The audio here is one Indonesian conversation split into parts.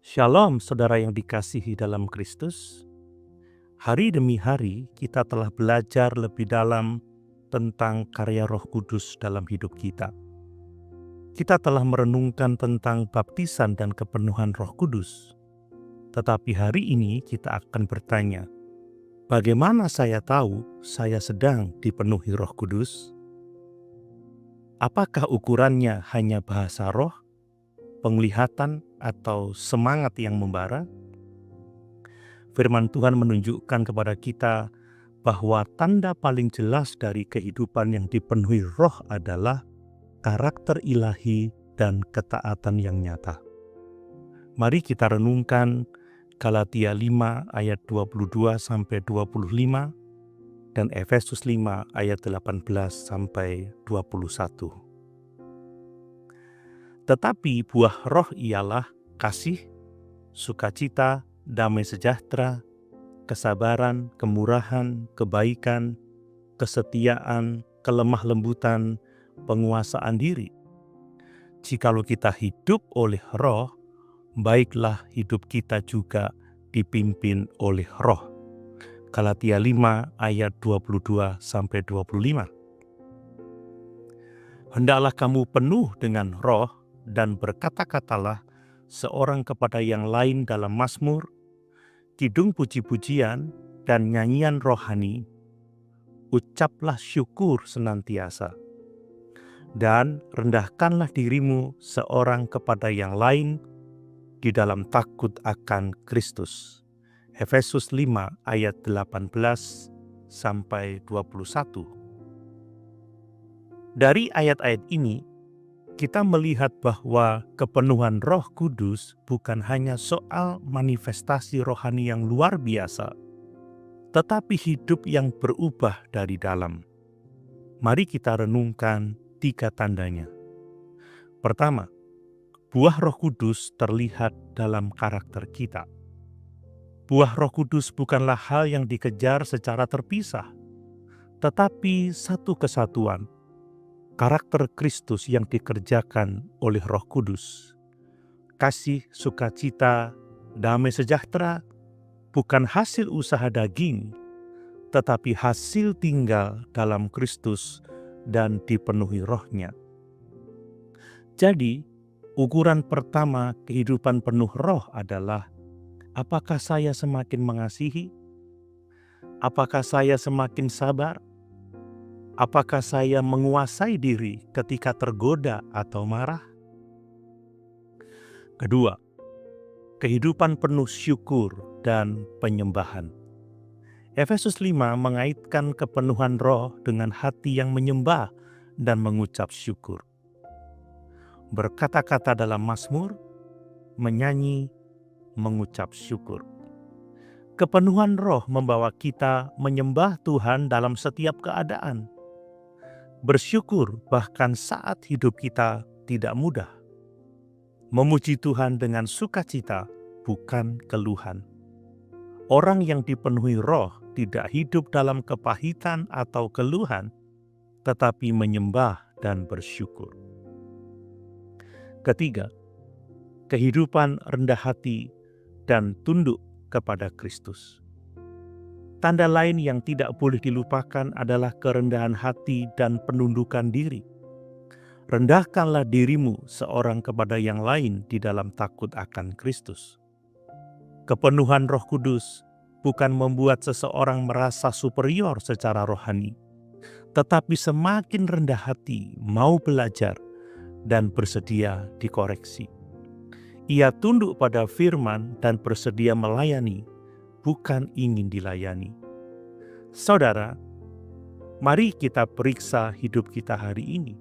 Shalom saudara yang dikasihi dalam Kristus. Hari demi hari kita telah belajar lebih dalam tentang karya Roh Kudus dalam hidup kita. Kita telah merenungkan tentang baptisan dan kepenuhan Roh Kudus. Tetapi hari ini kita akan bertanya, bagaimana saya tahu saya sedang dipenuhi Roh Kudus? Apakah ukurannya hanya bahasa roh, penglihatan, atau semangat yang membara? Firman Tuhan menunjukkan kepada kita bahwa tanda paling jelas dari kehidupan yang dipenuhi roh adalah karakter ilahi dan ketaatan yang nyata. Mari kita renungkan Galatia 5 ayat 22-25 dan Efesus 5 ayat 18-21. Tetapi buah roh ialah kasih, sukacita, damai sejahtera, kesabaran, kemurahan, kebaikan, kesetiaan, kelemah lembutan, penguasaan diri. Jikalau kita hidup oleh roh, baiklah hidup kita juga dipimpin oleh roh. Galatia 5 ayat 22-25. Hendaklah kamu penuh dengan roh dan berkata-katalah seorang kepada yang lain dalam mazmur, kidung puji-pujian, dan nyanyian rohani. Ucaplah syukur senantiasa. Dan rendahkanlah dirimu seorang kepada yang lain di dalam takut akan Kristus. Efesus 5 ayat 18-21. Dari ayat-ayat ini, kita melihat bahwa kepenuhan Roh Kudus bukan hanya soal manifestasi rohani yang luar biasa, tetapi hidup yang berubah dari dalam. Mari kita renungkan 3 tandanya. Pertama, buah Roh Kudus terlihat dalam karakter kita. Buah Roh Kudus bukanlah hal yang dikejar secara terpisah, tetapi satu kesatuan, karakter Kristus yang dikerjakan oleh Roh Kudus. Kasih, sukacita, damai sejahtera bukan hasil usaha daging, tetapi hasil tinggal dalam Kristus dan dipenuhi rohnya. Jadi, ukuran pertama kehidupan penuh roh adalah apakah saya semakin mengasihi? Apakah saya semakin sabar? Apakah saya menguasai diri ketika tergoda atau marah? Kedua, kehidupan penuh syukur dan penyembahan. Efesus 5 mengaitkan kepenuhan roh dengan hati yang menyembah dan mengucap syukur. Berkata-kata dalam mazmur, menyanyi, mengucap syukur. Kepenuhan roh membawa kita menyembah Tuhan dalam setiap keadaan. Bersyukur bahkan saat hidup kita tidak mudah. Memuji Tuhan dengan sukacita, bukan keluhan. Orang yang dipenuhi roh tidak hidup dalam kepahitan atau keluhan, tetapi menyembah dan bersyukur. Ketiga, kehidupan rendah hati dan tunduk kepada Kristus. Tanda lain yang tidak boleh dilupakan adalah kerendahan hati dan penundukan diri. Rendahkanlah dirimu seorang kepada yang lain di dalam takut akan Kristus. Kepenuhan Roh Kudus bukan membuat seseorang merasa superior secara rohani, tetapi semakin rendah hati mau belajar dan bersedia dikoreksi. Ia tunduk pada firman dan bersedia melayani, bukan ingin dilayani. Saudara, mari kita periksa hidup kita hari ini.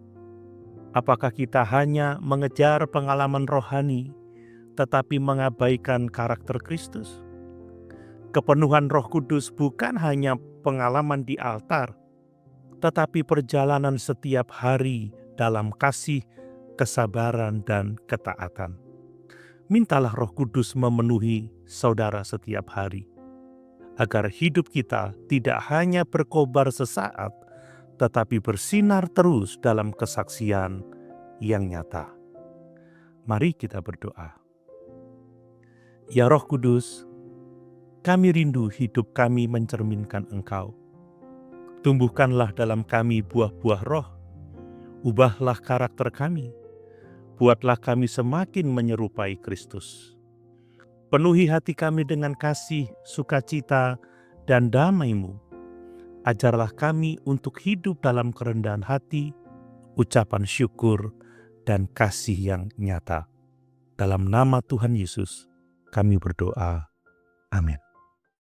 Apakah kita hanya mengejar pengalaman rohani, tetapi mengabaikan karakter Kristus? Kepenuhan Roh Kudus bukan hanya pengalaman di altar, tetapi perjalanan setiap hari dalam kasih, kesabaran, dan ketaatan. Mintalah Roh Kudus memenuhi saudara setiap hari, agar hidup kita tidak hanya berkobar sesaat, tetapi bersinar terus dalam kesaksian yang nyata. Mari kita berdoa. Ya Roh Kudus, kami rindu hidup kami mencerminkan Engkau. Tumbuhkanlah dalam kami buah-buah roh, ubahlah karakter kami, buatlah kami semakin menyerupai Kristus. Penuhi hati kami dengan kasih, sukacita, dan damai-Mu. Ajarlah kami untuk hidup dalam kerendahan hati, ucapan syukur, dan kasih yang nyata. Dalam nama Tuhan Yesus, kami berdoa. Amin.